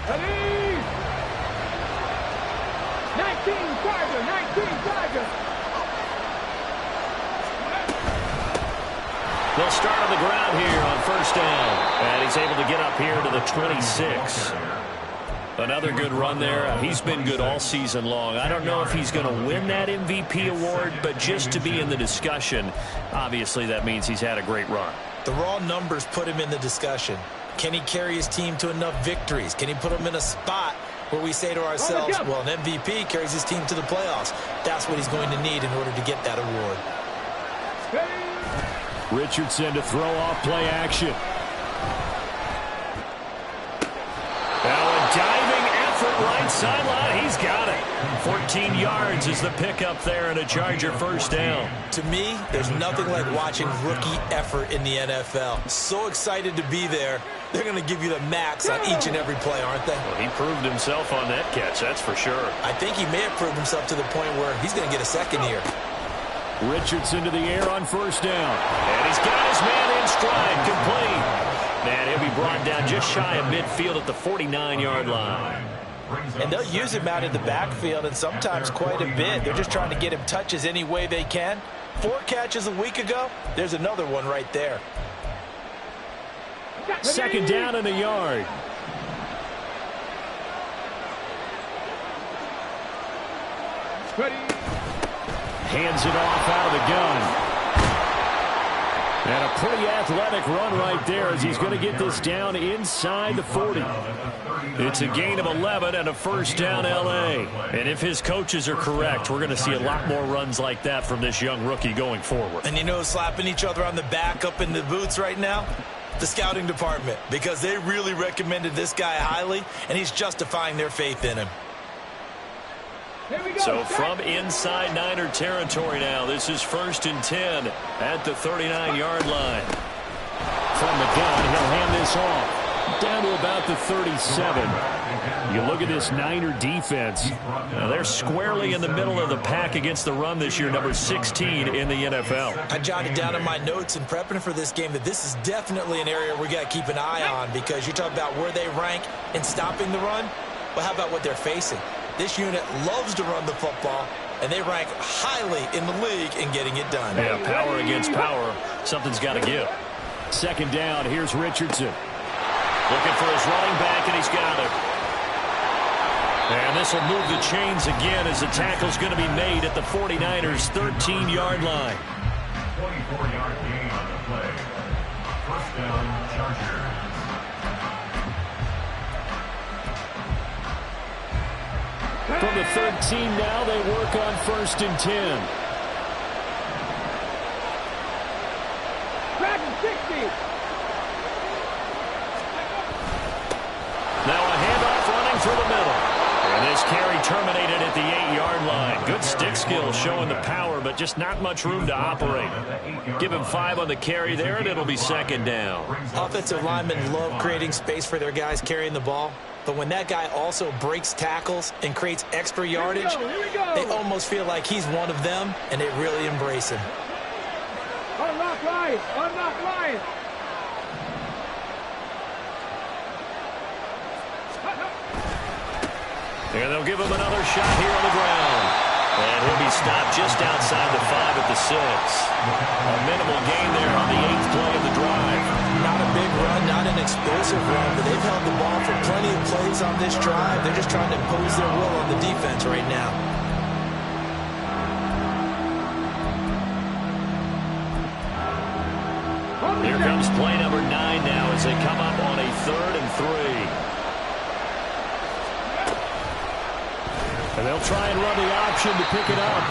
Ready? 19 Charger, 19 Charger. They'll start on the ground here on first down. And he's able to get up here to the 26. Another good run there. He's been good all season long. I don't know if he's going to win that MVP award, but just to be in the discussion, obviously that means he's had a great run. The raw numbers put him in the discussion. Can he carry his team to enough victories? Can he put them in a spot where we say to ourselves, well, an MVP carries his team to the playoffs. That's what he's going to need in order to get that award. Richardson to throw off play action. Now a diving effort right sideline. He's got it. 14 yards is the pickup there and a Charger first down. To me, there's nothing like watching rookie effort in the NFL. So excited to be there. They're going to give you the max on each and every play, aren't they? Well, he proved himself on that catch, that's for sure. I think he may have proved himself to the point where he's going to get a second here. Richardson to the air on first down. And he's got his man in stride, complete. Man, he'll be brought down just shy of midfield at the 49-yard line. And they'll use him out in the backfield, and sometimes quite a bit. They're just trying to get him touches any way they can. 4 catches a week ago. There's another one right there. Second down and a yard. Hands it off out of the gun. And a pretty athletic run right there as he's going to get this down inside the 40. It's a gain of 11 and a first down L.A. And if his coaches are correct, we're going to see a lot more runs like that from this young rookie going forward. And you know, slapping each other on the back up in the boots right now? The scouting department, because they really recommended this guy highly, and he's justifying their faith in him. So from inside Niner territory now, this is 1st and 10 at the 39-yard line. From the gun, he'll hand this off. Down to about the 37. You look at this Niner defense. Now they're squarely in the middle of the pack against the run this year, number 16 in the NFL. I jotted down in my notes in prepping for this game that this is definitely an area we got to keep an eye on, because you talk about where they rank in stopping the run. Well, how about what they're facing? This unit loves to run the football, and they rank highly in the league in getting it done. Yeah, power against power. Something's got to give. Second down, here's Richardson. Looking for his running back, and he's got it. And this will move the chains again as the tackle's going to be made at the 49ers' 13-yard line. 24-yard gain on the play. First down, Chargers. From the 13 now, they work on 1st and 10. Now a handoff running through the middle. And this carry terminated at the 8-yard line. Good stick skills showing the power, but just not much room to operate. Give him 5 on the carry there, and it'll be second down. Offensive linemen love creating space for their guys carrying the ball. But when that guy also breaks tackles and creates extra yardage, they almost feel like he's one of them, and they really embrace him. Unlock line! Unlock line! And they'll give him another shot here on the ground. And he'll be stopped just outside the 5 at the 6. A minimal gain there on the 8th play of the drive. Not a big run, not an explosive run, but they've held the ball for plenty of plays on this drive. They're just trying to impose their will on the defense right now. Here comes play number 9 now as they come up on a 3rd and 3. And they'll try and run the option to pick it up.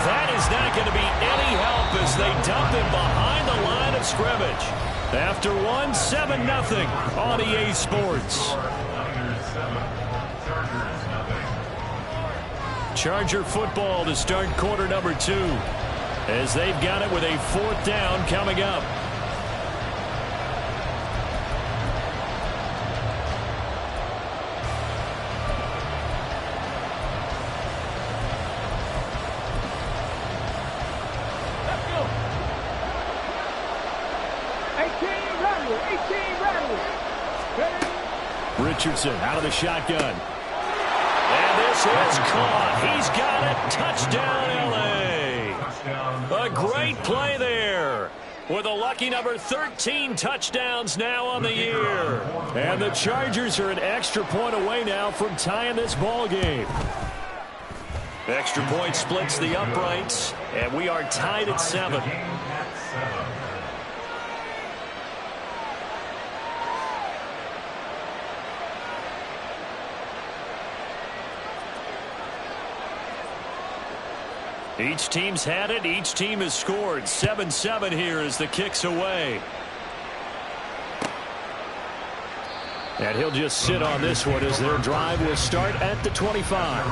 That is not going to be any help as they dump him behind the line of scrimmage. After 1, 7-0 on EA Sports. Charger football to start quarter number 2 as they've got it with a 4th down coming up. Richardson out of the shotgun. And this is caught. He's got it. Touchdown, L.A. A great play there. With a lucky number 13 touchdowns now on the year. And the Chargers are an extra point away now from tying this ball game. Extra point splits the uprights, and we are tied at 7. Each team's had it. Each team has scored. 7-7 here as the kick's away. And he'll just sit on this one as their drive will start at the 25.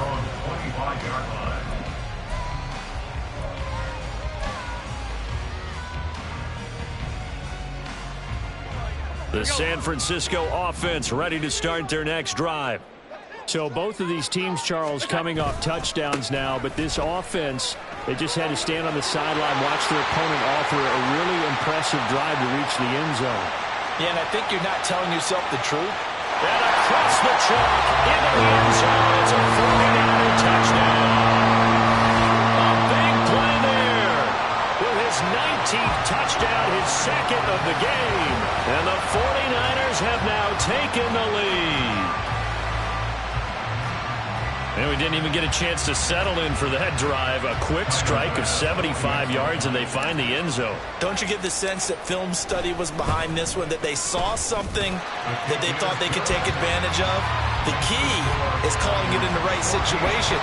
The San Francisco offense ready to start their next drive. So both of these teams, Charles, coming off touchdowns now, but this offense, they just had to stand on the sideline, watch their opponent offer a really impressive drive to reach the end zone. Yeah, and I think you're not telling yourself the truth. And across the chalk into the end zone. It's a 49er touchdown. A big play there. With his 19th touchdown, his second of the game. And the 49ers have now taken the lead. And we didn't even get a chance to settle in for that drive. A quick strike of 75 yards, and they find the end zone. Don't you get the sense that film study was behind this one, that they saw something that they thought they could take advantage of? The key is calling it in the right situation.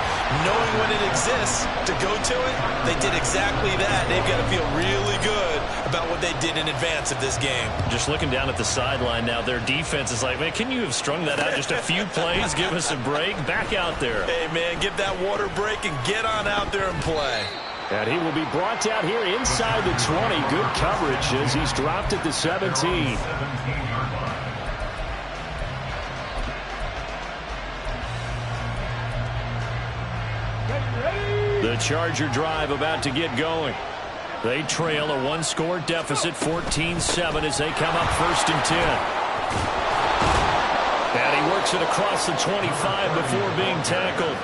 Knowing when it exists to go to it, they did exactly that. They've got to feel really good about what they did in advance of this game. Just looking down at the sideline now, their defense is like, man, can you have strung that out just a few plays? Give us a break. Back out there. Hey, man, give that water break and get on out there and play. And he will be brought down here inside the 20. Good coverage as he's dropped at the 17. The Charger drive about to get going. They trail a one-score deficit, 14-7, as they come up 1st and 10. And he works it across the 25 before being tackled.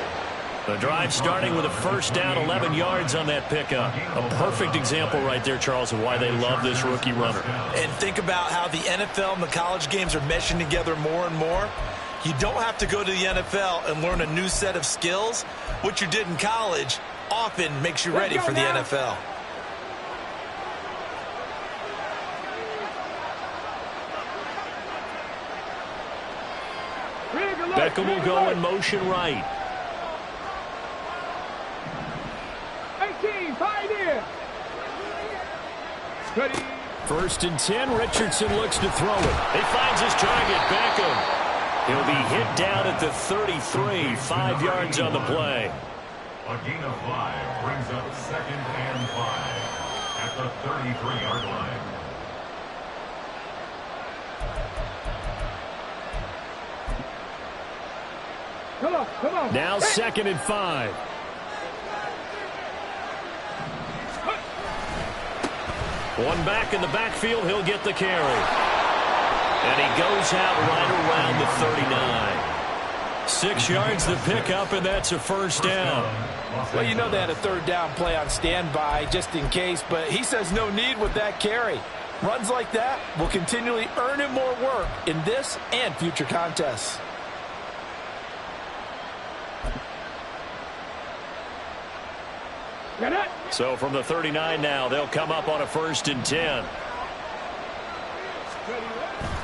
The drive starting with a first down, 11 yards on that pickup. A perfect example right there, Charles, of why they love this rookie runner. And think about how the NFL and the college games are meshing together more and more. You don't have to go to the NFL and learn a new set of skills. What you did in college often makes you ready for the NFL. Beckham will go in motion right. 18, find in. Ready. 1st and 10, Richardson looks to throw it. He finds his target, Beckham. He'll be hit down at the 33, 5 yards on the play. A gain of 5 brings up 2nd and 5 at the 33-yard line. Come on. Now 2nd and 5. One back in the backfield, he'll get the carry. And he goes out right around the 39. 6 yards the pickup, and that's a first down. Well, you know they had a 3rd down play on standby just in case, but he says no need with that carry. Runs like that will continually earn him more work in this and future contests. Get it. So from the 39 now, they'll come up on a 1st and 10.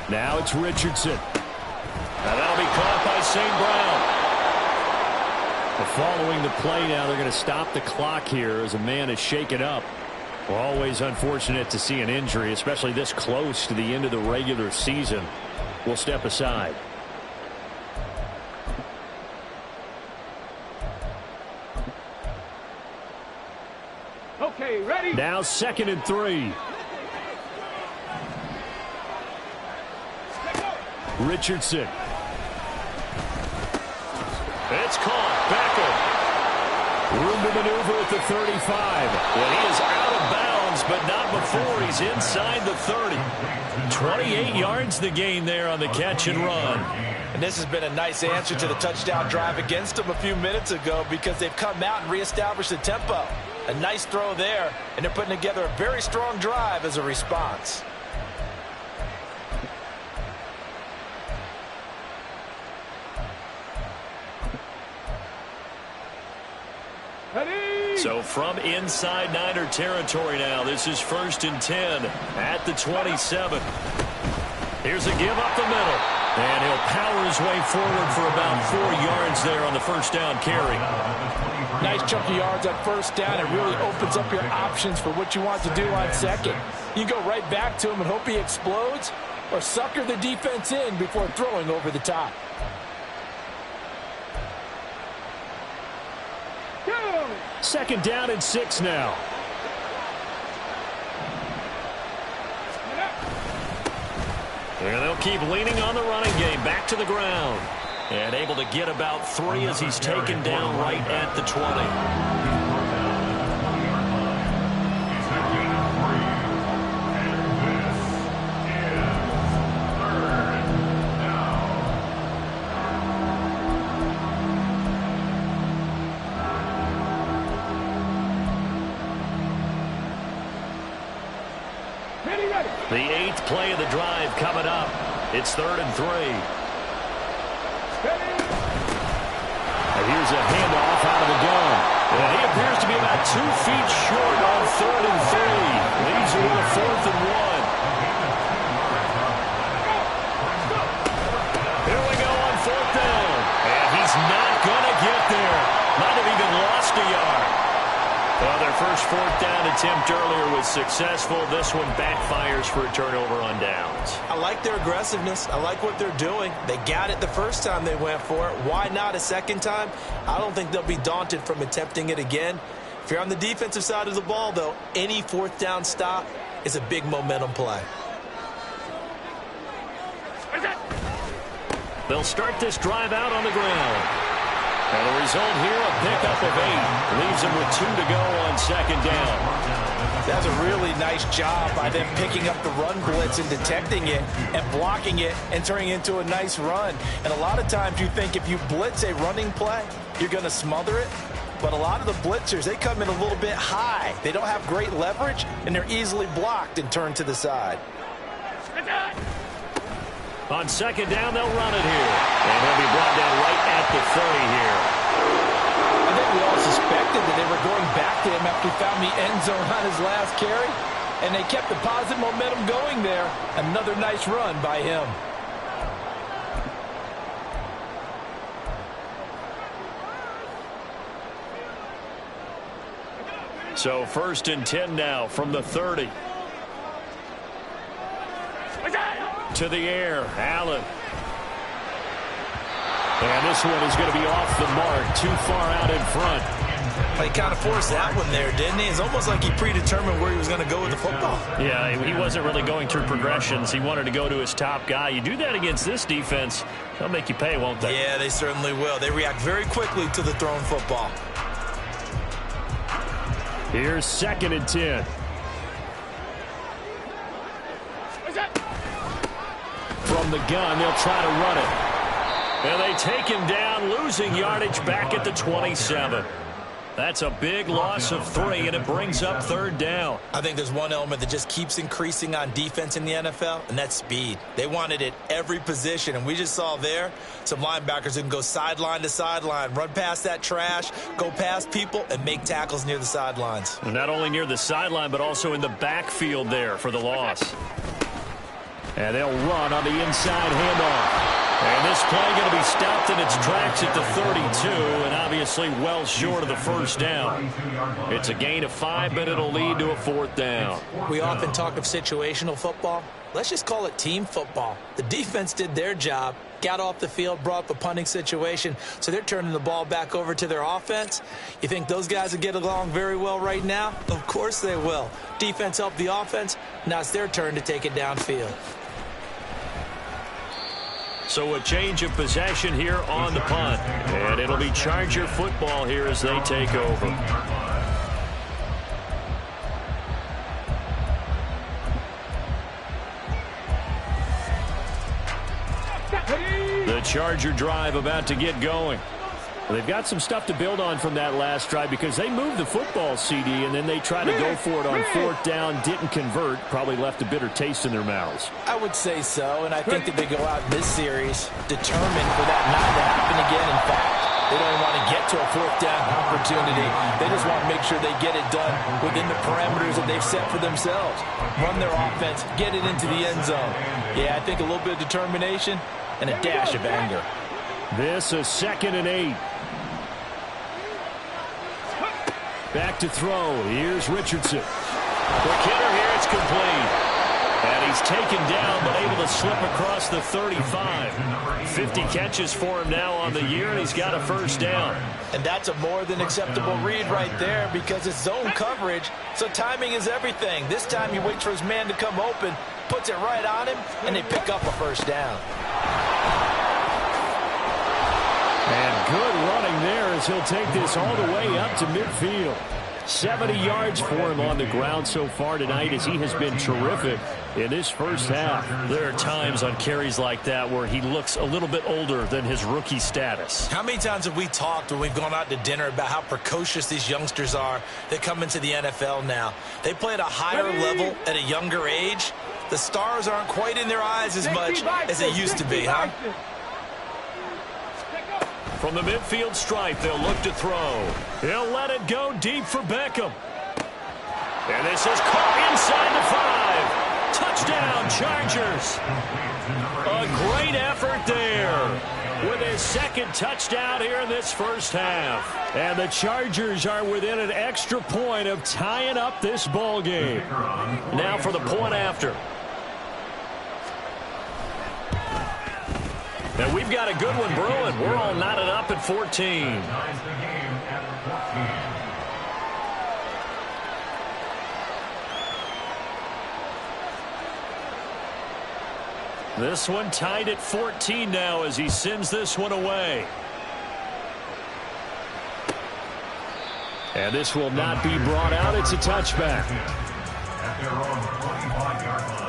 Now it's Richardson. Now that'll be caught by St. Brown. Following the play now, they're going to stop the clock here as a man is shaken up. Well, always unfortunate to see an injury, especially this close to the end of the regular season. We'll step aside. Okay, ready. Now 2nd and 3. Richardson. It's caught. Beckham. Room to maneuver at the 35. Well, he is out of bounds, but not before he's inside the 30. 28 yards the gain there on the catch and run. And this has been a nice answer to the touchdown drive against them a few minutes ago because they've come out and reestablished the tempo. A nice throw there, and they're putting together a very strong drive as a response. Ready? So from inside Niner territory now, this is 1st and 10 at the 27. Here's a give up the middle. And he'll power his way forward for about 4 yards there on the first down carry. Nice chunk of yards on first down. It really opens up your options for what you want to do on second. You go right back to him and hope he explodes, or sucker the defense in before throwing over the top. Go! 2nd down and 6 now. And they'll keep leaning on the running game. Back to the ground. And able to get about 3 as he's taken down right at the 20. The 8th play of the drive coming up. It's 3rd and 3. And here's a handoff out of the gun. And he appears to be about 2 feet short on 3rd and 3. Leaves you with a 4th and 1. Here we go on 4th down. And he's not going to get there. Might have even lost a yard. Well, their first 4th down attempt earlier was successful. This one backfires for a turnover on downs. I like their aggressiveness. I like what they're doing. They got it the first time they went for it. Why not a second time? I don't think they'll be daunted from attempting it again. If you're on the defensive side of the ball, though, any 4th down stop is a big momentum play. They'll start this drive out on the ground. And the result here, a pickup of 8. Leaves him with 2 to go on 2nd down. That's a really nice job by them picking up the run blitz and detecting it and blocking it and turning it into a nice run. And a lot of times you think if you blitz a running play, you're going to smother it. But a lot of the blitzers, they come in a little bit high. They don't have great leverage, and they're easily blocked and turned to the side. On 2nd down, they'll run it here. And he'll be brought down right at the 30 here. I think we all suspected that they were going back to him after he found the end zone on his last carry. And they kept the positive momentum going there. Another nice run by him. So 1st and 10 now from the 30. To the air, Allen. And this one is going to be off the mark, too far out in front. He kind of forced that one there, didn't he? It's almost like he predetermined where he was going to go with the football. Yeah, he wasn't really going through progressions. He wanted to go to his top guy. You do that against this defense, they'll make you pay, won't they? Yeah, they certainly will. They react very quickly to the thrown football. Here's 2nd and 10. From the gun, they'll try to run it. And they take him down, losing yardage back at the 27. That's a big loss of 3, and it brings up 3rd down. I think there's one element that just keeps increasing on defense in the NFL, and that's speed. They want it at every position, and we just saw there some linebackers who can go sideline to sideline, run past that trash, go past people, and make tackles near the sidelines. And not only near the sideline, but also in the backfield there for the loss. And they'll run on the inside handoff. And this play going to be stopped in its tracks at the 32, and obviously well short of the first down. It's a gain of 5, but it'll lead to a 4th down. We often talk of situational football. Let's just call it team football. The defense did their job, got off the field, brought up a punting situation, so they're turning the ball back over to their offense. You think those guys will get along very well right now? Of course they will. Defense helped the offense. Now it's their turn to take it downfield. So a change of possession here on the punt. And it'll be Charger football here as they take over. The Charger drive about to get going. Well, they've got some stuff to build on from that last drive because they moved the football, CD, and then they tried to go for it on fourth down, didn't convert, probably left a bitter taste in their mouths. I would say so, and I think that they go out in this series determined for that not to happen again. In fact, they don't want to get to a fourth down opportunity. They just want to make sure they get it done within the parameters that they've set for themselves. Run their offense, get it into the end zone. Yeah, I think a little bit of determination and a dash of anger. This is 2nd and 8. Back to throw. Here's Richardson. The kidder here, it's complete. And he's taken down, but able to slip across the 35. 50 catches for him now on the year, and he's got a first down. And that's a more than acceptable read right there because it's zone coverage, so timing is everything. This time he waits for his man to come open, puts it right on him, and they pick up a first down. And good running there as he'll take this all the way up to midfield. 70 yards for him on the ground so far tonight as he has been terrific in this first half. There are times on carries like that where he looks a little bit older than his rookie status. How many times have we talked when we've gone out to dinner about how precocious these youngsters are that come into the NFL now? They play at a higher level at a younger age. The stars aren't quite in their eyes as much as they used to be, huh? From the midfield stripe, they'll look to throw. He'll let it go deep for Beckham. And this is caught inside the 5. Touchdown, Chargers. A great effort there with his second touchdown here in this first half. And the Chargers are within an extra point of tying up this ball game. Now for the point after. And we've got a good one brewing. We're all knotted up at 14. This one tied at 14 now as he sends this one away. And this will not be brought out. It's a touchback. At their own 25-yard line.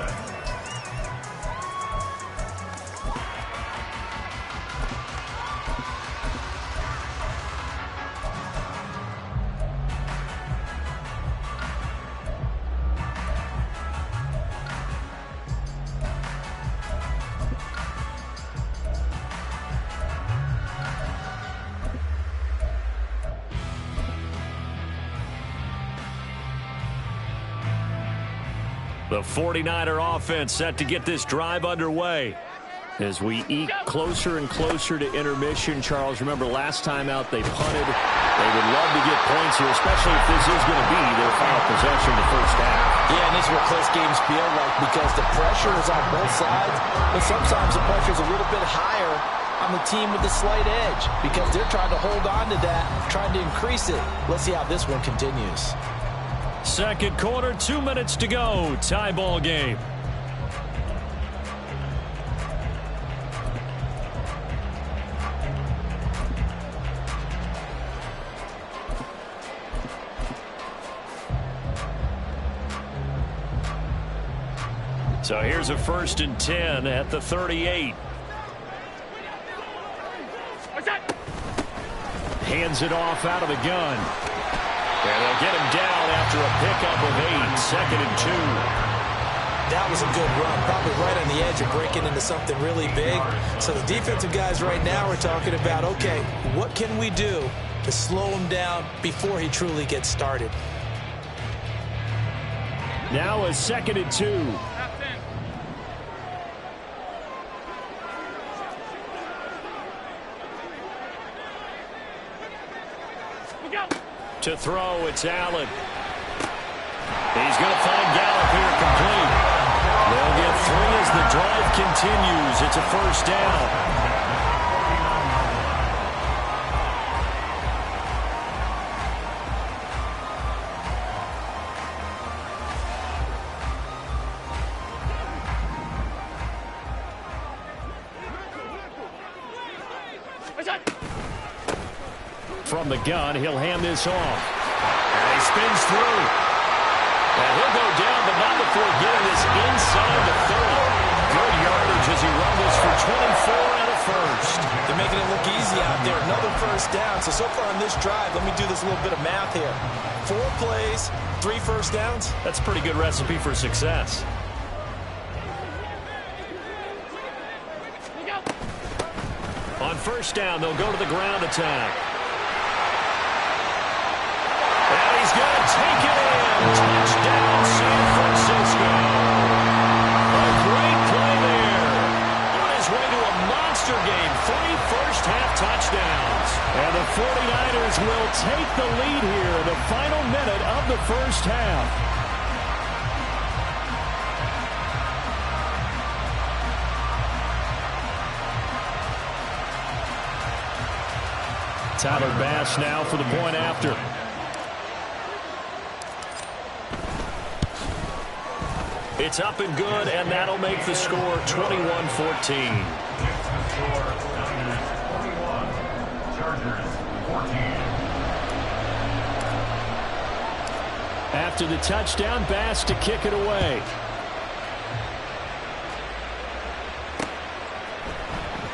The 49er offense set to get this drive underway. As we eke closer and closer to intermission, Charles, remember last time out they punted. They would love to get points here, especially if this is going to be their final possession in the first half. Yeah, and this is what close games feel like because the pressure is on both sides, but sometimes the pressure is a little bit higher on the team with the slight edge because they're trying to hold on to that, trying to increase it. Let's see how this one continues. Second quarter, 2 minutes to go. Tie ball game. So here's a 1st and 10 at the 38. Hands it off out of the gun. And they'll get him down after a pickup of 8. 2nd and 2. That was a good run, probably right on the edge of breaking into something really big. So the defensive guys right now are talking about, okay, what can we do to slow him down before he truly gets started? Now a 2nd and 2. To throw, it's Allen. He's going to find Gallup here complete. They'll get 3 as the drive continues. It's a first down. From the gun, he'll hand this off. And he spins through. And he'll go down, but not before getting this inside the 30. Good yardage as he runs this for 24 and a first. They're making it look easy out there. Another first down. So far on this drive, let me do this little bit of math here. 4 plays, 3 first downs. That's a pretty good recipe for success. On first down, they'll go to the ground attack. And he's going to take it in. Touchdown, San Francisco. A great play there. On his way to a monster game. 3 first-half touchdowns. And the 49ers will take the lead here in the final minute of the first half. Tyler Bass now for the point after. It's up and good, and that'll make the score 21-14. After the touchdown, Bass to kick it away.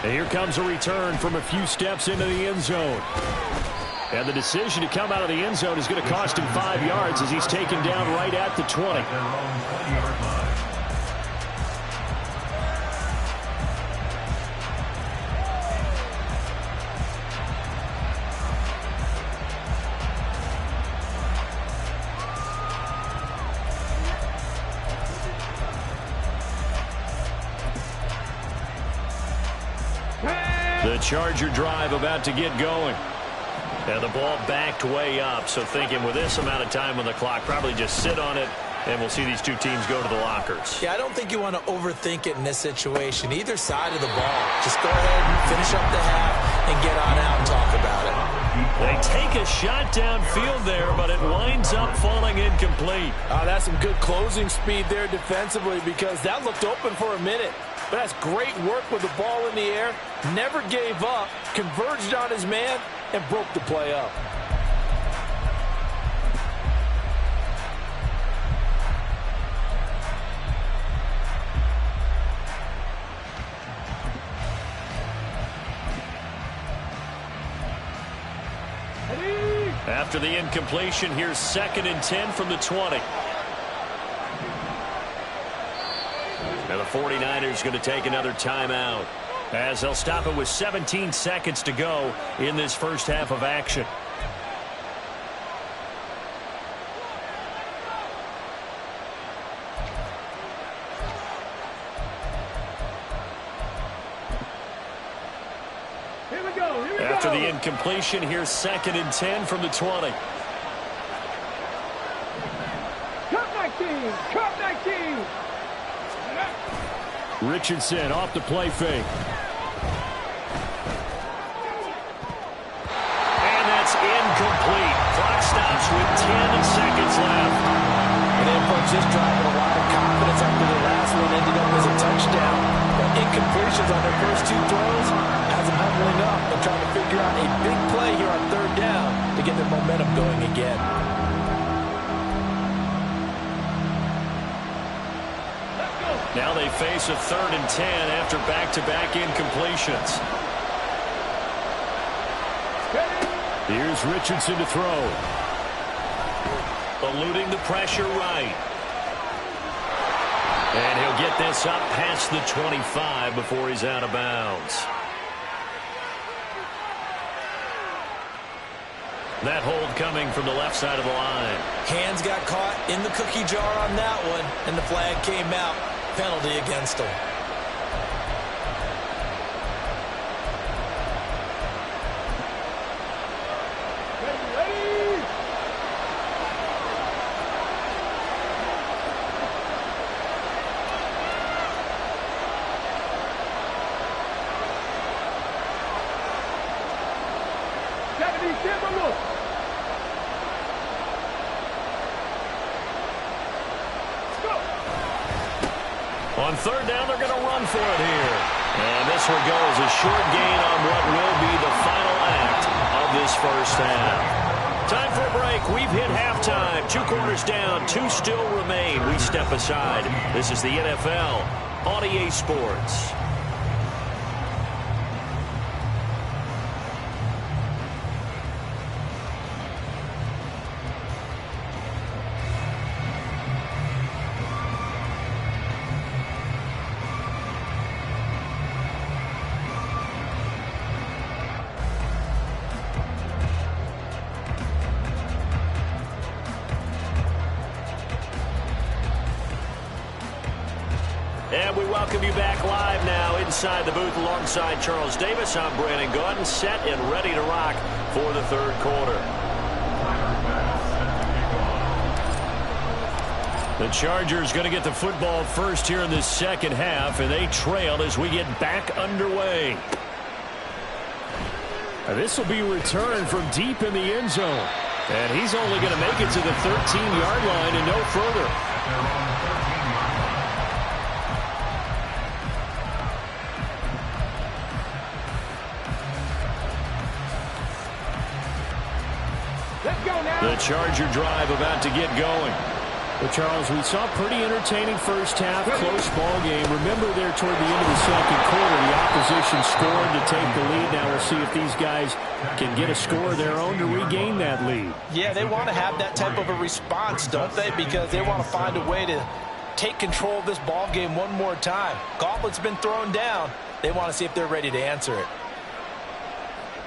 And here comes a return from a few steps into the end zone. And the decision to come out of the end zone is going to cost him 5 yards as he's taken down right at the 20. The Charger drive about to get going. And the ball backed way up, so thinking with this amount of time on the clock, probably just sit on it, and we'll see these two teams go to the lockers. Yeah, I don't think you want to overthink it in this situation. Either side of the ball. Just go ahead and finish up the half and get on out and talk about it. They take a shot downfield there, but it winds up falling incomplete. That's some good closing speed there defensively because that looked open for a minute. But that's great work with the ball in the air. Never gave up, converged on his man, and broke the play up. After the incompletion, here's 2nd and 10 from the 20. And the 49ers going to take another timeout as they'll stop it with 17 seconds to go in this first half of action. Here we go. After the incompletion, here's 2nd and 10 from the 20. Cut 19. Cut 19. Richardson off the play fake. And that's incomplete. Clock stops with 10 seconds left. And they approach this drive with a lot of confidence after the last one ended up as a touchdown. But incompletions on their first 2 throws has them huddling up and trying to figure out a big play here on 3rd down to get their momentum going again. Now they face a 3rd and 10 after back-to-back incompletions. Here's Richardson to throw. Eluding the pressure right. And he'll get this up past the 25 before he's out of bounds. That hold coming from the left side of the line. Hands got caught in the cookie jar on that one, and the flag came out. Penalty against him. Ready. 70, vamos. On 3rd down, they're going to run for it here. And this one goes a short gain on what will be the final act of this first half. Time for a break. We've hit halftime. 2 quarters down, 2 still remain. We step aside. This is the NFL on EA Sports. welcome you back live now inside the booth alongside Charles Davis. I'm Brandon Gaudin, set and ready to rock for the third quarter. The Chargers going to get the football first here in this second half, and they trail as we get back underway. This will be returned from deep in the end zone. And he's only going to make it to the 13-yard line and no further. Let's go now. The Charger drive about to get going. Well, Charles, we saw a pretty entertaining first half, close ball game. Remember there toward the end of the second quarter, the opposition scored to take the lead. Now we'll see if these guys can get a score of their own to regain that lead. Yeah, they want to have that type of a response, don't they? Because they want to find a way to take control of this ball game one more time. Gauntlet's been thrown down. They want to see if they're ready to answer it.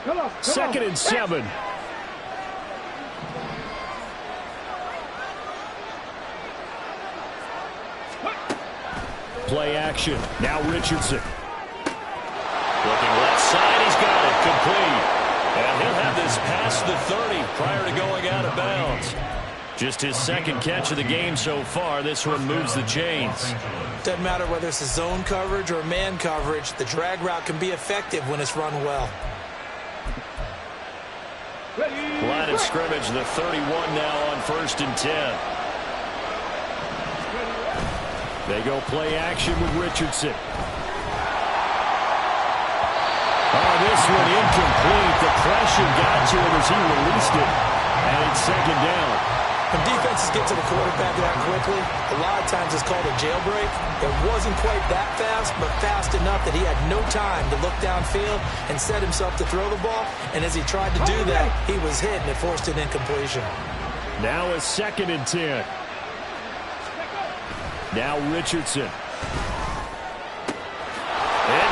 Come on, Second and 7. Play action. Now Richardson. Looking left side, he's got it. Complete. And he'll have this past the 30 prior to going out of bounds. Just his second catch of the game so far. This one moves the chains. Doesn't matter whether it's a zone coverage or man coverage. The drag route can be effective when it's run well. Line of scrimmage, the 31 now on 1st and 10. They go play action with Richardson. Oh, this one incomplete. The pressure got to him as he released it. And it's second down. When defenses get to the quarterback that quickly, a lot of times it's called a jailbreak. It wasn't quite that fast, but fast enough that he had no time to look downfield and set himself to throw the ball. And as he tried to do that, he was hit and it forced an incompletion. Now a 2nd and 10. Now Richardson. And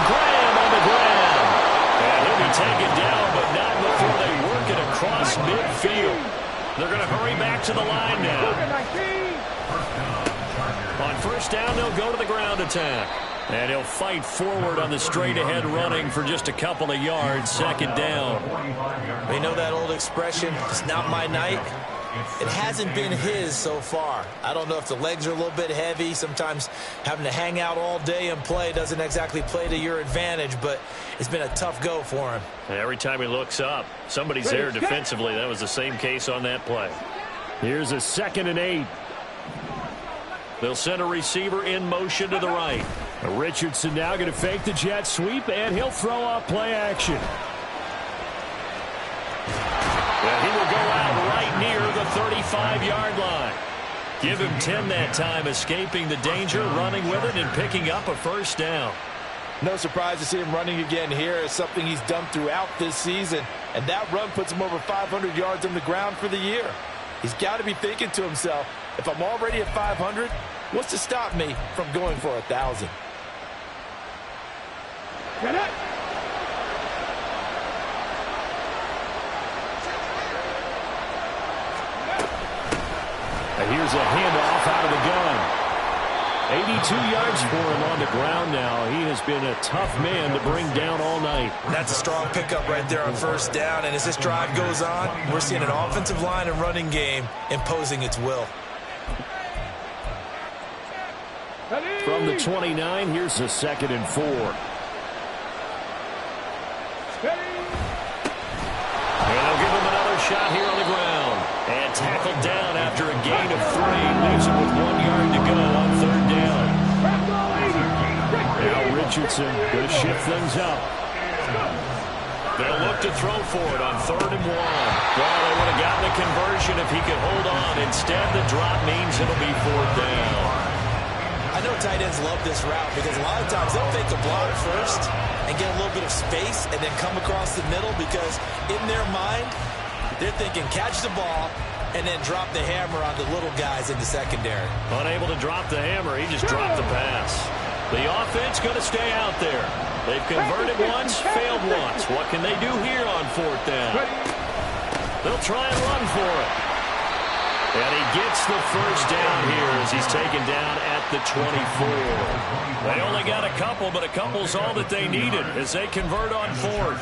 Graham on the ground. And he'll be taken down, but not before they work it across midfield. They're going to hurry back to the line now. On 1st down, they'll go to the ground attack. And he'll fight forward on the straight-ahead running for just a couple of yards. 2nd down. We know that old expression, it's not my night. It hasn't been his so far. I don't know if the legs are a little bit heavy. Sometimes having to hang out all day and play doesn't exactly play to your advantage, but it's been a tough go for him. Every time he looks up, somebody's there defensively. That was the same case on that play. Here's a 2nd and 8. They'll send a receiver in motion to the right. Richardson now going to fake the jet sweep, and he'll throw off play action. And he will go out right near the 35-yard line. Give him 10 that time, escaping the danger, running with it, and picking up a 1st down. No surprise to see him running again here. It's something he's done throughout this season. And that run puts him over 500 yards on the ground for the year. He's got to be thinking to himself, if I'm already at 500, what's to stop me from going for 1,000? Get it. Here's a handoff out of the gun. 82 yards for him on the ground now. He has been a tough man to bring down all night. That's a strong pickup right there on 1st down. And as this drive goes on, we're seeing an offensive line and running game imposing its will. From the 29, here's a 2nd and 4. And they'll give him another shot here on the ground. And tackled down after a gain of 3. Leaves him with 1 yard to go on 3rd down. Now Richardson going to shift things up. They'll look to throw for it on 3rd and 1. Well, they would have gotten the conversion if he could hold on. Instead, the drop means it'll be 4th down. I know tight ends love this route because a lot of times they'll fake a block first and get a little bit of space and then come across the middle because in their mind, they're thinking catch the ball and then drop the hammer on the little guys in the secondary. Unable to drop the hammer, he just dropped the pass. The offense going to stay out there. They've converted once, failed once. What can they do here on 4th down? They'll try and run for it. And he gets the first down here as he's taken down at the 24. They only got a couple, but a couple's all that they needed as they convert on fourth.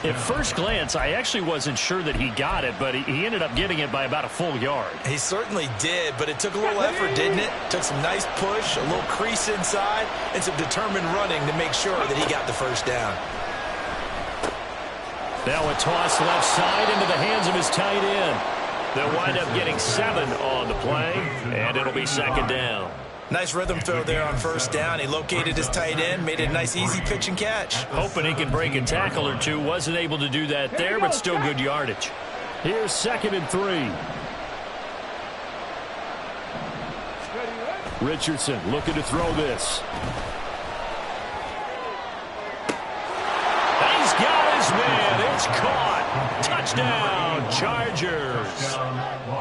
At first glance, I actually wasn't sure that he got it, but he ended up getting it by about a full yard. He certainly did, but it took a little effort, didn't it? Took some nice push, a little crease inside, and some determined running to make sure that he got the first down. Now a toss left side into the hands of his tight end. They'll wind up getting 7 on the play, and it'll be second down. Nice rhythm throw there on first down. He located his tight end, made it a nice easy pitch and catch. Hoping he can break a tackle or two. Wasn't able to do that there, but still good yardage. Here's 2nd and 3. Richardson looking to throw this. He's got his man. It's caught. Touchdown, Chargers.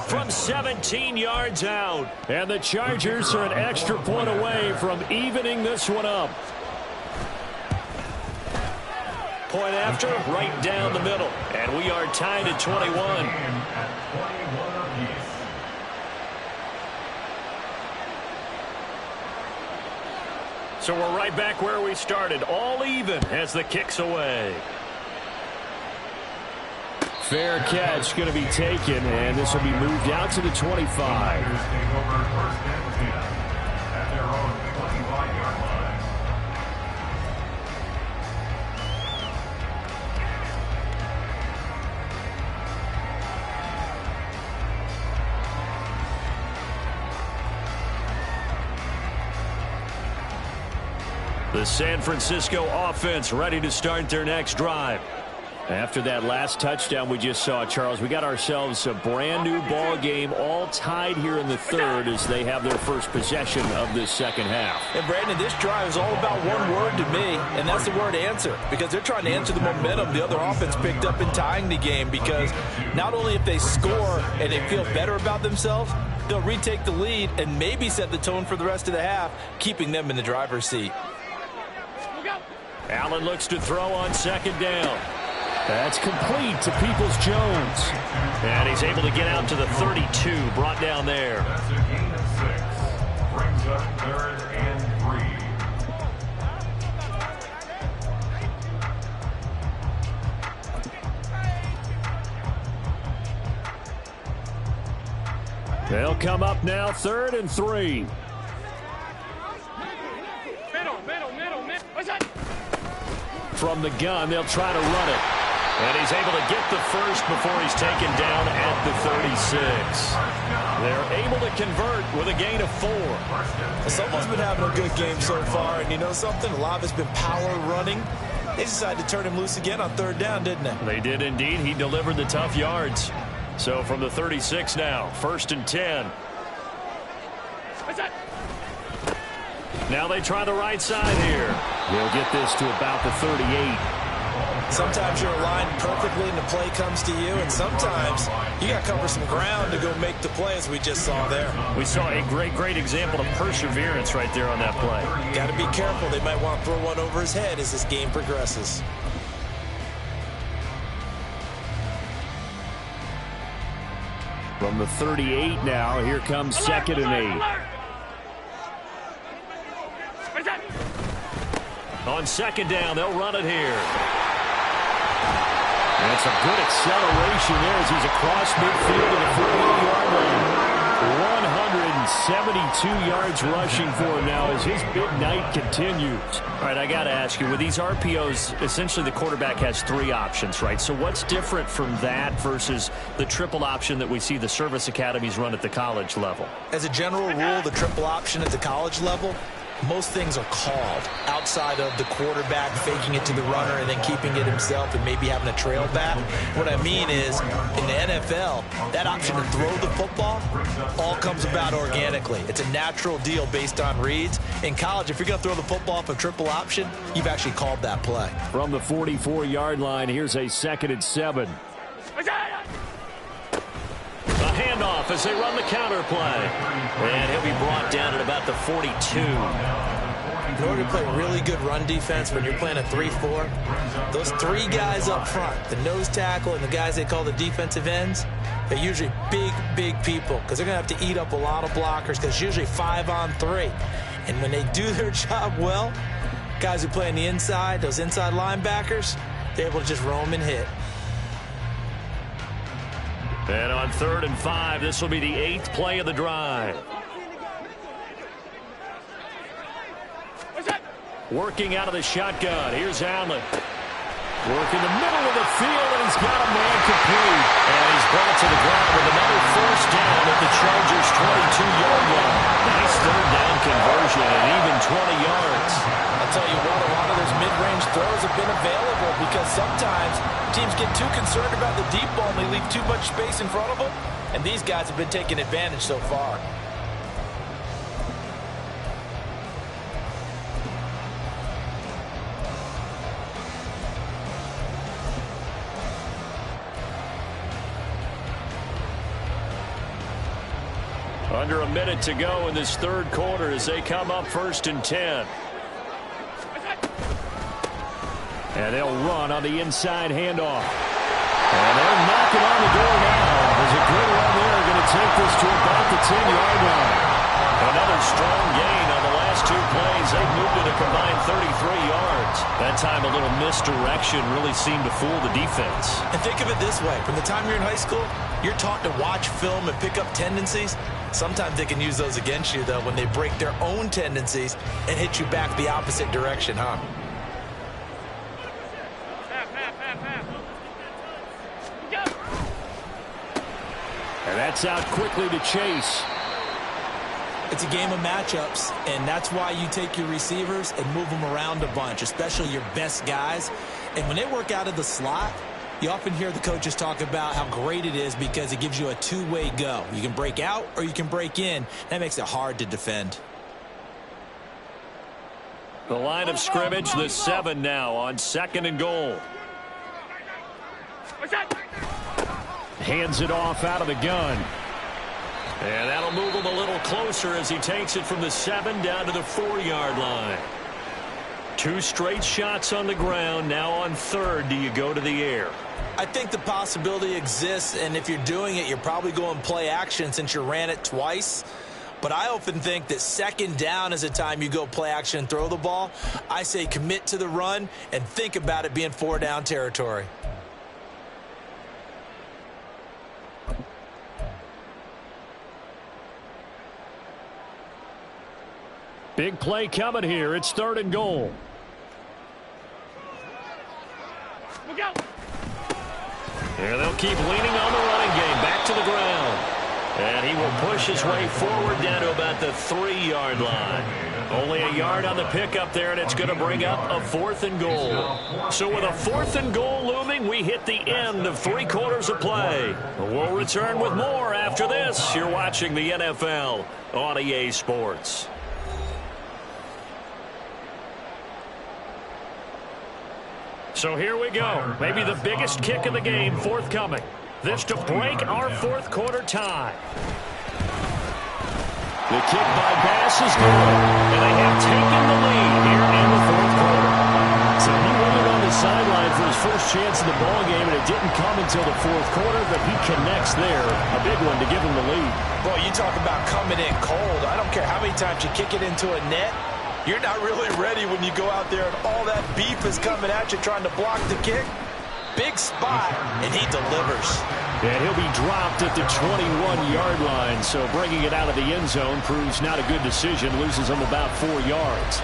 From 17 yards out. And the Chargers are an extra point away from evening this one up. Point after, right down the middle. And we are tied at 21. So we're right back where we started. All even as the kick's away. Fair catch going to be taken, and this will be moved out to the 25. The San Francisco offense ready to start their next drive. After that last touchdown we just saw, Charles, we got ourselves a brand new ball game, all tied here in the third as they have their first possession of this second half. And Brandon, this drive is all about one word to me, and that's the word answer, because they're trying to answer the momentum the other offense picked up in tying the game, because not only if they score and they feel better about themselves, they'll retake the lead and maybe set the tone for the rest of the half, keeping them in the driver's seat. Allen looks to throw on second down. That's complete to Peoples-Jones. And he's able to get out to the 32, brought down there. That's a gain of 6. Brings up 3rd and 3. They'll come up now 3rd and 3. From the gun, they'll try to run it. And he's able to get the first before he's taken down at the 36. They're able to convert with a gain of 4. Someone's been having a good game so far, and you know something? A lot of it's been power running. They decided to turn him loose again on 3rd down, didn't they? They did indeed. He delivered the tough yards. So from the 36 now, 1st and 10. Now they try the right side here. They'll get this to about the 38. Sometimes you're aligned perfectly and the play comes to you, and sometimes you got to cover some ground to go make the play, as we just saw there. We saw a great example of perseverance right there on that play. Got to be careful. They might want to throw one over his head as this game progresses. From the 38 now, here comes 2nd and 8. On second down, they'll run it here. That's a good acceleration there as he's across midfield to the 48-yard line. 172 yards rushing for him now as his big night continues. All right, I got to ask you, with these RPOs, essentially the quarterback has 3 options, right? So what's different from that versus the triple option that we see the service academies run at the college level? As a general rule, the triple option at the college level, most things are called outside of the quarterback faking it to the runner and then keeping it himself and maybe having a trail back. What I mean is, in the NFL, that option to throw the football all comes about organically. It's a natural deal based on reads. In college, if you're going to throw the football for triple option, you've actually called that play. From the 44-yard line, here's a 2nd and 7. A handoff as they run the counter play. And he'll be brought down at about the 42. In order to play really good run defense when you're playing a 3-4, those three guys up front, the nose tackle and the guys they call the defensive ends, they're usually big people because they're going to have to eat up a lot of blockers because it's usually 5-on-3. And when they do their job well, guys who play on the inside, those inside linebackers, they're able to just roam and hit. And on 3rd and 5, this will be the 8th play of the drive. Working out of the shotgun. Here's Allen. Working the middle of the field, and he's got a man complete. And he's brought to the ground with another first down at the Chargers' 22-yard line. Nice 3rd down conversion and even 20 yards. I'll tell you what, a lot of those mid-range throws have been available because sometimes teams get too concerned about the deep ball and they leave too much space in front of them. And these guys have been taking advantage so far. Under a minute to go in this 3rd quarter as they come up 1st and 10. And they'll run on the inside handoff. And they're knocking on the door now. There's a good run there. Going to take this to about the 10-yard line. Another strong gain on the last 2 plays. They've moved it a combined 33 yards. That time a little misdirection really seemed to fool the defense. And think of it this way. From the time you're in high school, you're taught to watch film and pick up tendencies. Sometimes they can use those against you, though, when they break their own tendencies and hit you back the opposite direction, huh? And that's out quickly to Chase. It's a game of matchups, and that's why you take your receivers and move them around a bunch, especially your best guys. And when they work out of the slot, you often hear the coaches talk about how great it is because it gives you a two-way go. You can break out or you can break in. That makes it hard to defend. The line of scrimmage, the 7 now on 2nd and goal. Hands it off out of the gun. And that'll move him a little closer as he takes it from the 7 down to the 4-yard line. 2 straight shots on the ground. Now on 3rd, do you go to the air? I think the possibility exists, and if you're doing it, you're probably going play action since you ran it twice. But I often think that 2nd down is a time you go play action and throw the ball. I say commit to the run and think about it being 4-down territory. Big play coming here. It's 3rd and goal. And they'll keep leaning on the running game. Back to the ground. And he will push his way forward down to about the 3-yard line. Only a yard on the pickup there, and it's going to bring up a 4th and goal. So with a 4th and goal looming, we hit the end of 3 quarters of play. We'll return with more after this. You're watching the NFL on EA Sports. So here we go. Maybe the biggest kick of the game forthcoming. This to break our 4th quarter tie. The kick by Bass is good. And they have taken the lead here in the 4th quarter. So he waited on the sideline for his first chance in the ball game, and it didn't come until the 4th quarter, but he connects there. A big one to give him the lead. Boy, you talk about coming in cold. I don't care how many times you kick it into a net. You're not really ready when you go out there and all that beef is coming at you trying to block the kick. Big spot, and he delivers. And he'll be dropped at the 21-yard line, so bringing it out of the end zone proves not a good decision. Loses him about 4 yards.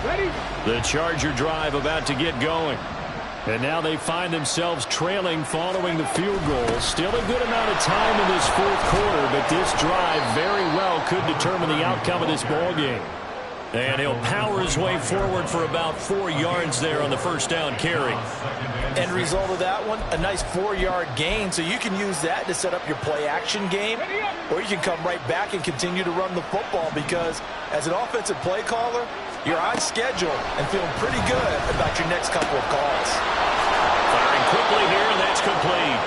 Ready? The Charger drive about to get going. And now they find themselves trailing following the field goal. Still a good amount of time in this 4th quarter, but this drive very well could determine the outcome of this ball game. And he'll power his way forward for about 4 yards there on the first down carry. End result of that one, a nice 4-yard gain, so you can use that to set up your play-action game, or you can come right back and continue to run the football because as an offensive play caller, you're on schedule and feeling pretty good about your next couple of calls. Firing quickly here, and that's complete.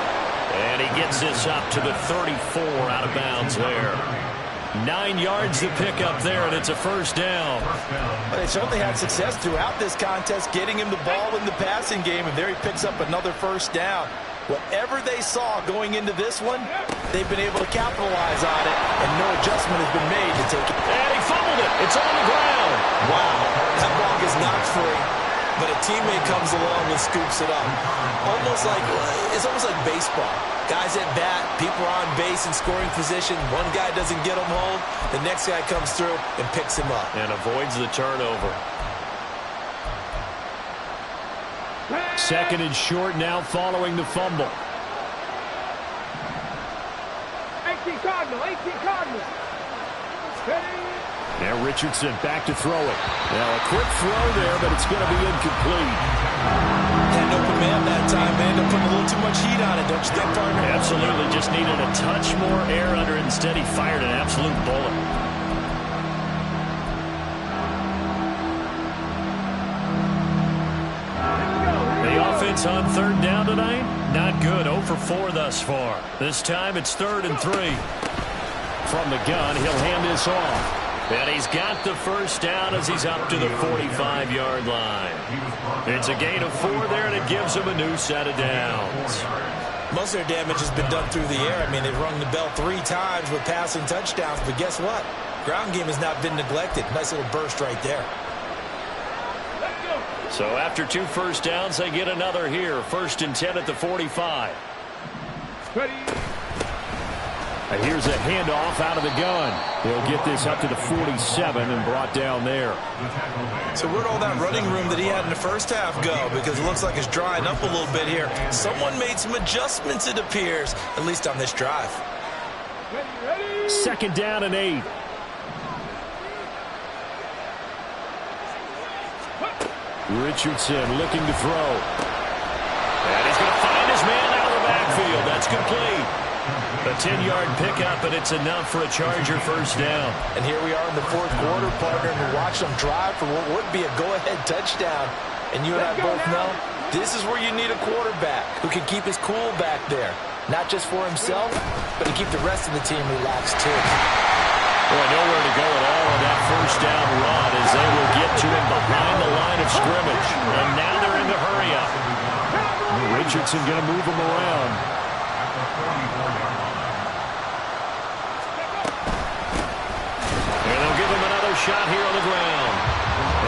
And he gets this up to the 34 out of bounds there. 9 yards to pick up there, and it's a first down. Well, they certainly had success throughout this contest, getting him the ball in the passing game, and there he picks up another first down. Whatever they saw going into this one, they've been able to capitalize on it, and no adjustment has been made to take it. And he fumbled it. It's on the ground. Wow, that ball gets knocked free, but a teammate comes along and scoops it up. It's almost like baseball. Guys at bat, people are on base in scoring position. One guy doesn't get him home. The next guy comes through and picks him up. And avoids the turnover. Second and short now following the fumble. 18 Cardinals. Now Richardson back to throw it. Now a quick throw there, but it's going to be incomplete. Had an open man that time, man. They're putting a little too much heat on it, don't you think, partner? Absolutely. Just needed a touch more air under it. Instead, he fired an absolute bullet. The offense on third down tonight, not good. 0 for 4 thus far. This time it's 3rd and 3. From the gun, he'll hand this off. And he's got the first down as he's up to the 45-yard line. It's a gain of 4 there, and it gives him a new set of downs. Most of their damage has been done through the air. I mean, they've rung the bell 3 times with passing touchdowns, but guess what? Ground game has not been neglected. Nice little burst right there. So after 2 first downs, they get another here. 1st and 10 at the 45. And here's a handoff out of the gun. They'll get this up to the 47 and brought down there. So where'd all that running room that he had in the first half go? Because it looks like it's drying up a little bit here. Someone made some adjustments, it appears, at least on this drive. 2nd down and 8. Richardson looking to throw. And he's going to find his man out of the backfield. That's complete. A 10-yard pickup, and it's enough for a Charger first down. And here we are in the 4th quarter, partner, and we watch them drive for what would be a go-ahead touchdown. And you and I both know this is where you need a quarterback who can keep his cool back there. Not just for himself, but to keep the rest of the team relaxed, too. Boy, nowhere to go at all on that first down run as they will get to him behind the line of scrimmage. And now they're in the hurry-up. Richardson going to move him around. And they'll give him another shot here on the ground.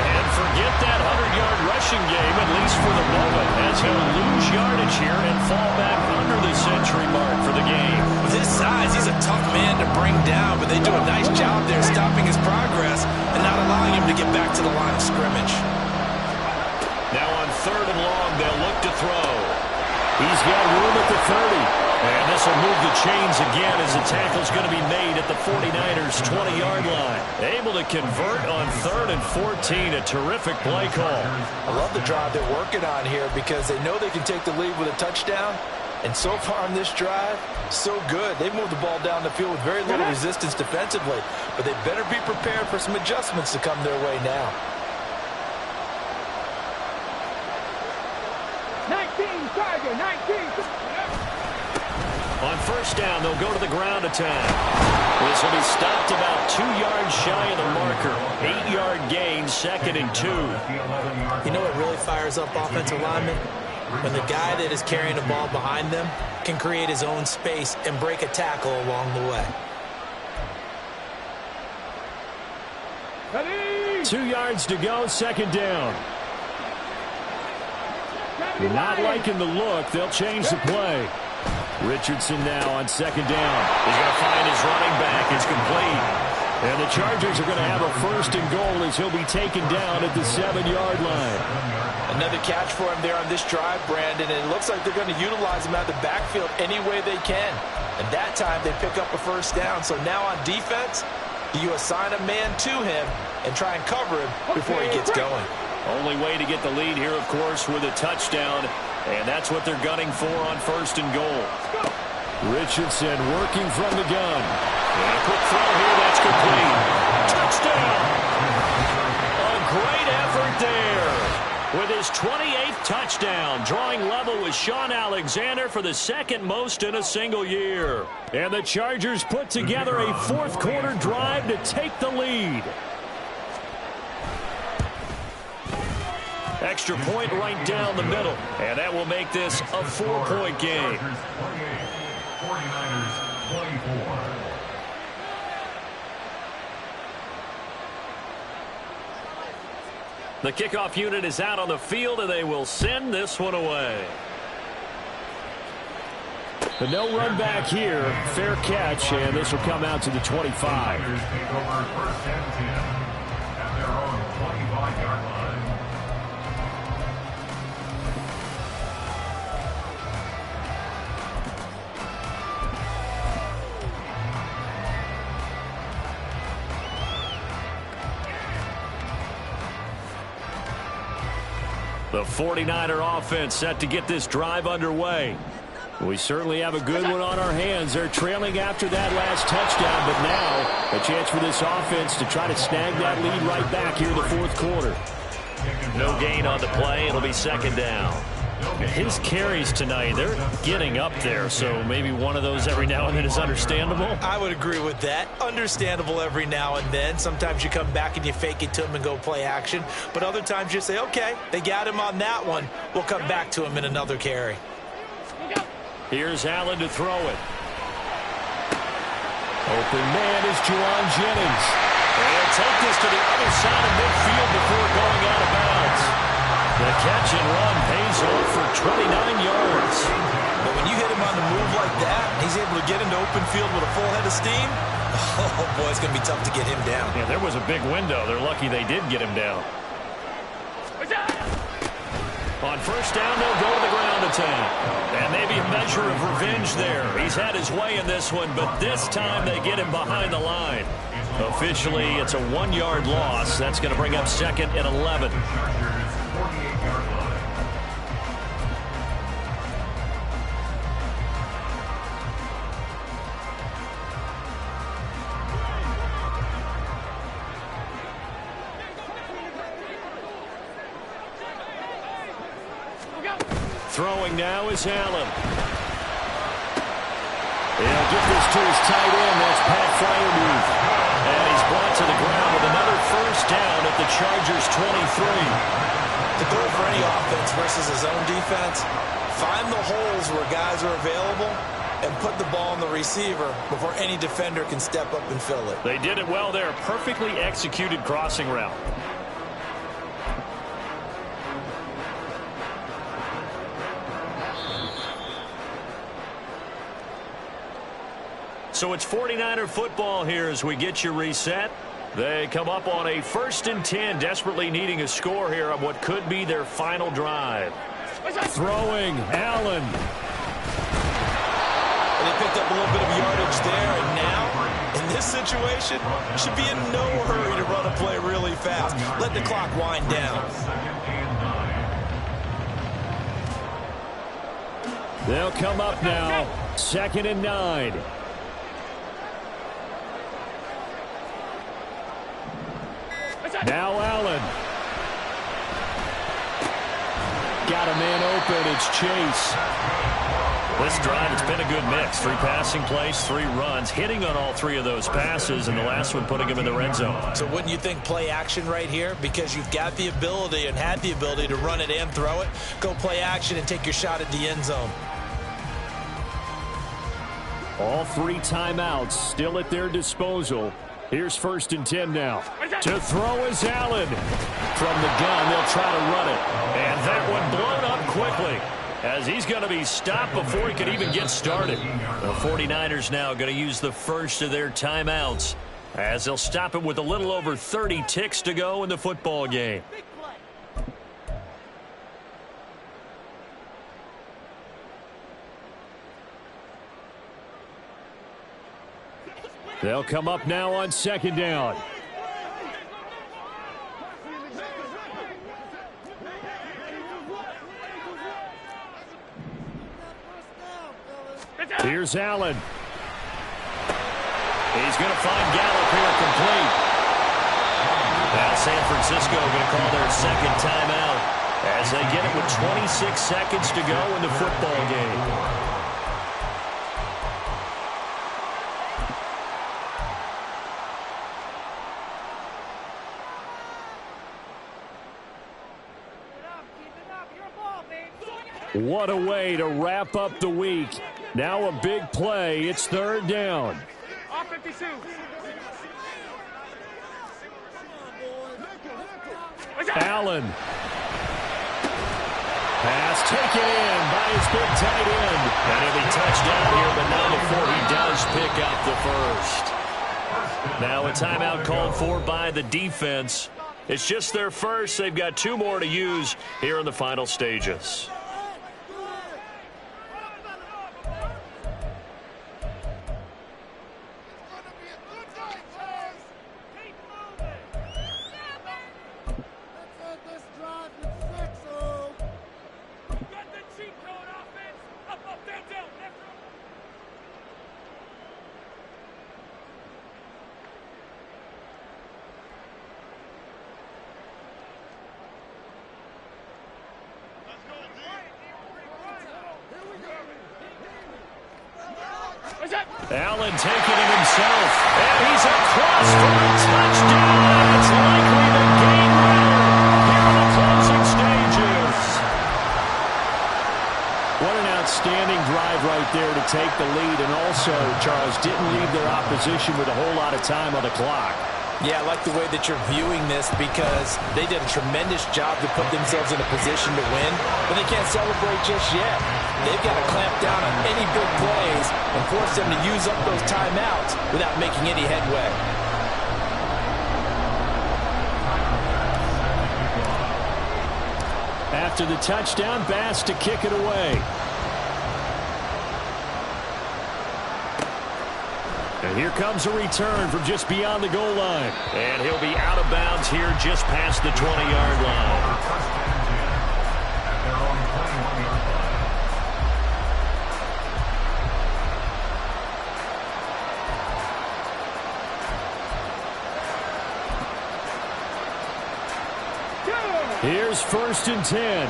And forget that 100-yard rushing game, at least for the moment, as he'll lose yardage here and fall back under the century mark for the game. With his size, he's a tough man to bring down, but they do a nice job there stopping his progress and not allowing him to get back to the line of scrimmage. Now on 3rd and long, they'll look to throw. He's got room at the 30. And this will move the chains again as the tackle's going to be made at the 49ers' 20-yard line. Able to convert on 3rd and 14. A terrific play call. I love the drive they're working on here because they know they can take the lead with a touchdown. And so far on this drive, so good. They've moved the ball down the field with very little resistance defensively. But they better be prepared for some adjustments to come their way now. 19, Tiger, 19. On first down, they'll go to the ground attack. This will be stopped about 2 yards shy of the marker. 8-yard gain, 2nd and 2. You know what really fires up offensive linemen? When the guy that is carrying the ball behind them can create his own space and break a tackle along the way. 2 yards to go, 2nd down. Not liking the look. They'll change the play. Richardson now on 2nd down. He's going to find his running back. It's complete. And the Chargers are going to have a 1st and goal as he'll be taken down at the 7-yard line. Another catch for him there on this drive, Brandon, and it looks like they're going to utilize him out of the backfield any way they can. And that time they pick up a 1st down. So now on defense, you assign a man to him and try and cover him before he gets going. Only way to get the lead here, of course, with a touchdown. And that's what they're gunning for on 1st and goal. Richardson working from the gun. And a quick throw here, that's complete. Touchdown! A great effort there. with his 28th touchdown, drawing level with Sean Alexander for the second most in a single year. And the Chargers put together a fourth-quarter drive to take the lead. Extra point right down the middle, and that will make this a 4-point game. 49ers 24. The kickoff unit is out on the field, and they will send this one away. The no run back here, fair catch, and this will come out to the 25. Niners take over first and 10 at their own 25-yard line. The 49er offense set to get this drive underway. We certainly have a good one on our hands. They're trailing after that last touchdown, but now a chance for this offense to try to snag that lead right back here in the fourth quarter. No gain on the play. It'll be second down. His carries tonight, they're getting up there, so maybe one of those every now and then is understandable. I would agree with that. Understandable every now and then. Sometimes you come back and you fake it to him and go play action. But other times you say, okay, they got him on that one. We'll come back to him in another carry. Here's Allen to throw it. Open man is Juwan Jennings. They'll take this to the other side of midfield before going out of bounds. The catch and run pays off for 29 yards. But when you hit him on the move like that, he's able to get into open field with a full head of steam. Oh, boy, it's going to be tough to get him down. Yeah, there was a big window. They're lucky they did get him down. On first down, they'll go to the ground attack. And maybe a measure of revenge there. He's had his way in this one, but this time they get him behind the line. Officially, it's a 1-yard loss. That's going to bring up second and 11. Throwing now is Allen. He'll get this to his tight end. That's Pat Freiermuth. And he's brought to the ground with another first down at the Chargers' 23. The goal for any offense versus his own defense, find the holes where guys are available and put the ball on the receiver before any defender can step up and fill it. They did it well there. Perfectly executed crossing route. So it's 49er football here as we get you reset. They come up on a 1st and 10, desperately needing a score here on what could be their final drive. Throwing, Allen. And they picked up a little bit of yardage there, and now, in this situation, should be in no hurry to run a play really fast. Let the clock wind down. They'll come up now, 2nd and 9. Now Allen. Got a man open. It's Chase. This drive, it's been a good mix. 3 passing plays, 3 runs, hitting on all 3 of those passes, and the last one putting him in the red zone. So wouldn't you think play action right here? Because you've got the ability and had the ability to run it and throw it. Go play action and take your shot at the end zone. All 3 timeouts still at their disposal. Here's 1st and 10 now. To throw is Allen. From the gun, they'll try to run it. And that one blown up quickly, as he's going to be stopped before he could even get started. The 49ers now going to use the first of their timeouts, as they'll stop him with a little over 30 ticks to go in the football game. They'll come up now on 2nd down. Here's Allen. He's going to find Gallup here complete. Now San Francisco going to call their second timeout. as they get it with 26 seconds to go in the football game. What a way to wrap up the week. Now a big play. It's third down. All 52. Allen. Pass taken in by his big tight end. And he'll be touchdown here, but not before he does pick up the first. Now a timeout called for by the defense. It's just their first. They've got 2 more to use here in the final stages. Allen taking it himself, and he's across for a touchdown. It's likely the game winner here in the closing stages. What an outstanding drive right there to take the lead, and also, Charles, didn't leave their opposition with a whole lot of time on the clock. Yeah, I like the way that you're viewing this because they did a tremendous job to put themselves in a position to win, but they can't celebrate just yet. They've got to clamp down on any big plays and force them to use up those timeouts without making any headway. After the touchdown, Bass to kick it away. And here comes a return from just beyond the goal line. And he'll be out of bounds here just past the 20-yard line. Here's 1st and 10.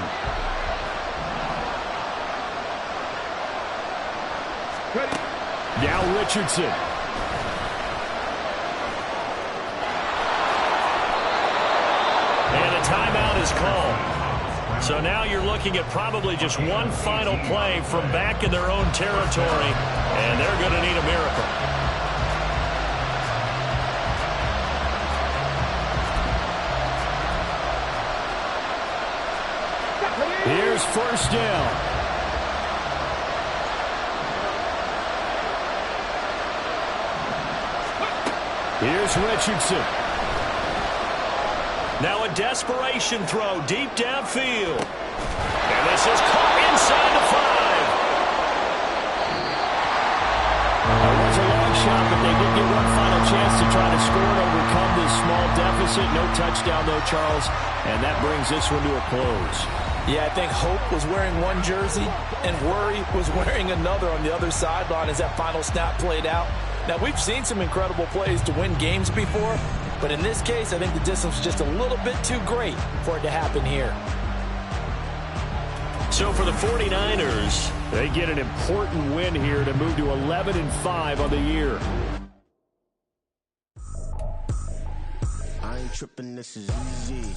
Now Richardson. And a timeout is called. So now you're looking at probably just one final play from back in their own territory, and they're going to need a miracle. Here's 1st down. Here's Richardson. Now a desperation throw deep downfield. And this is caught inside the 5. It was a long shot, but they did get one final chance to try to score and overcome this small deficit. No touchdown, though, Charles. And that brings this one to a close. Yeah, I think Hope was wearing one jersey and Worry was wearing another on the other sideline as that final snap played out. Now, we've seen some incredible plays to win games before, but in this case, I think the distance was just a little bit too great for it to happen here. So for the 49ers, they get an important win here to move to 11-5 on the year. I ain't tripping, this is easy.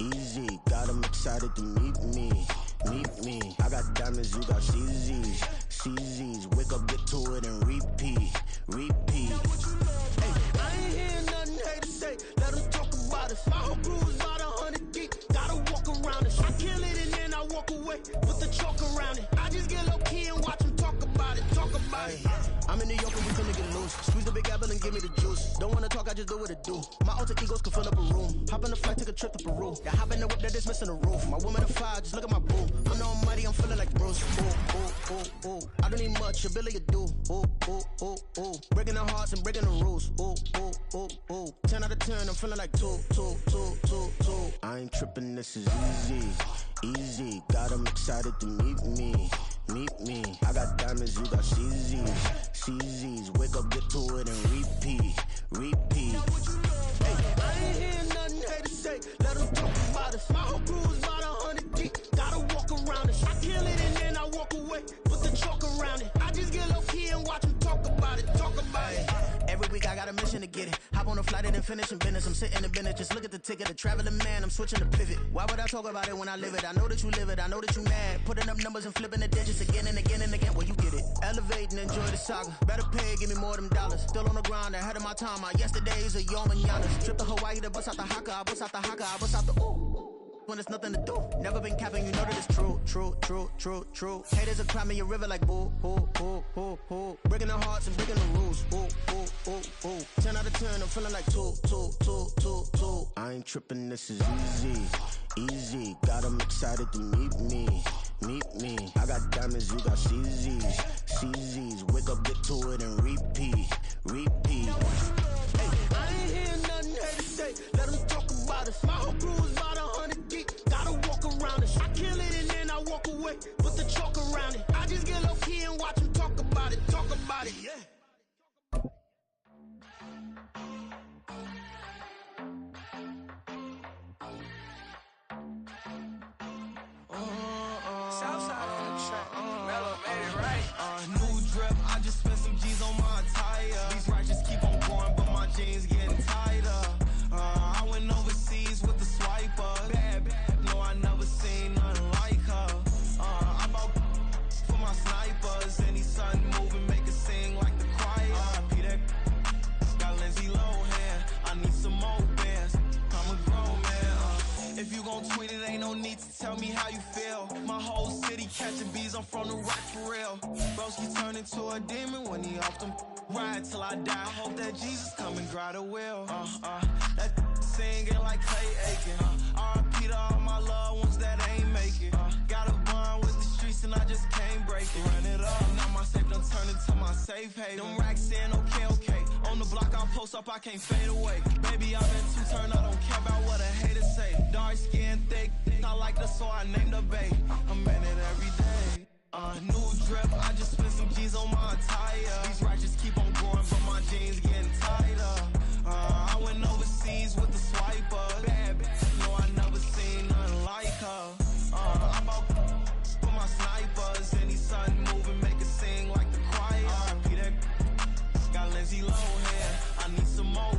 Easy, got them excited to meet me. Meet me. I got diamonds, you got CZs. CZs, wake up, get to it, and repeat. Repeat. Hey, I ain't hearing nothing haters say. Let them talk about us. My whole crew is about 100 deep. Gotta walk around it. I kill it and then I walk away with the chalk around it. I just get low key and watch them talk about it. Talk about it. I'm in New York and we finna get loose. Squeeze the big apple and give me the juice. Don't wanna talk, I just do what it do. My alter egos can fill up a room. Hop in the flight, take a trip to Peru. Yeah, hop in the whip that is missing the roof. My woman a fire, just look at my boo. I'm the almighty, I'm feeling like Bruce. Ooh, ooh, ooh, ooh. I don't need much, ability to do. Ooh, ooh, ooh, ooh. Breaking the hearts and breaking the rules. Ooh, ooh, ooh, ooh. 10 out of 10, I'm feeling like 2. I ain't tripping, this is easy. Easy, got them excited to meet me. Meet me. I got diamonds, you got CZs. CZs, wake up, get to it, and repeat. Repeat. Hey, I ain't hearing nothing haters say. Let them talk about us. My whole crew is about 100 deep. got a mission to get it. Hop on a flight and then finish in business. I'm sitting in business, just look at the ticket. A traveling man, I'm switching to pivot. Why would I talk about it when I live it? I know that you live it, I know that you mad. Putting up numbers and flipping the digits again and again and again. Well, you get it. Elevate and enjoy the saga. Better pay, give me more of them dollars. Still on the grind, ahead of my time. My yesterdays are your mananas. Trip to Hawaii to bust out the haka. I bust out the haka, I bust out the ooh. When there's nothing to do. Never been capping, you know that it's true, true, true, true, true. Haters are climbing your river like boo, boo, boo, boo, boo. Breaking the hearts and breaking the rules. Ooh, ooh, ooh, ooh. 10 out of 10, I'm feeling like 2, 2, 2, 2, 2. I ain't tripping, this is easy, easy. Got 'em excited to meet me, meet me. I got diamonds, you got CZs, CZs. Wake up, get to it and repeat, repeat. Hey, I ain't hearing nothing haters say. Let 'em talk about us. My whole crew is about 100 deep. Gotta walk around it. I kill it and then I walk away. Put the chalk around it. I just get low key and watch them talk about it. Talk about it, yeah. Southside on the track. Mellow made it right. New drip. I just spent some G's on my attire. These righteous keep on going, but my jeans getting tighter. I went overseas with the swiper. Bad, bad. No, I never seen nothing like her. I bought for my snipers. Any sun moving, make it sing like the choir. Peter got Lindsay Lohan. I need some more bands. I'm a grown man. If you gon' tweet it, ain't no need to tell me how you feel. My whole city catching bees, I'm from the rock for real. Broski turned into a demon when he off them. Ride till I die, hope that Jesus come and grab the wheel. That singing like Clay Aiken. R.I.P. to all my loved ones that ain't make it. Got a bond with the streets and I just can't break it. Run it up, now my safe done turned into my safe haven. Them racks in, okay, okay. On the block I post up, I can't fade away. Baby, I've been too turned, I don't care about what a hater say. Dark skin, thick, I like the so I named the babe. I'm in it every day. New drip, I just spent some G's on my attire. These righteous keep on going, but my jeans getting tighter. I went overseas with the swiper. Bad, bad. No, I never seen nothing like her. I bought for my snipers. Any sun moving, make it sing like the choir. Peter got Lindsay Lohan. I need some more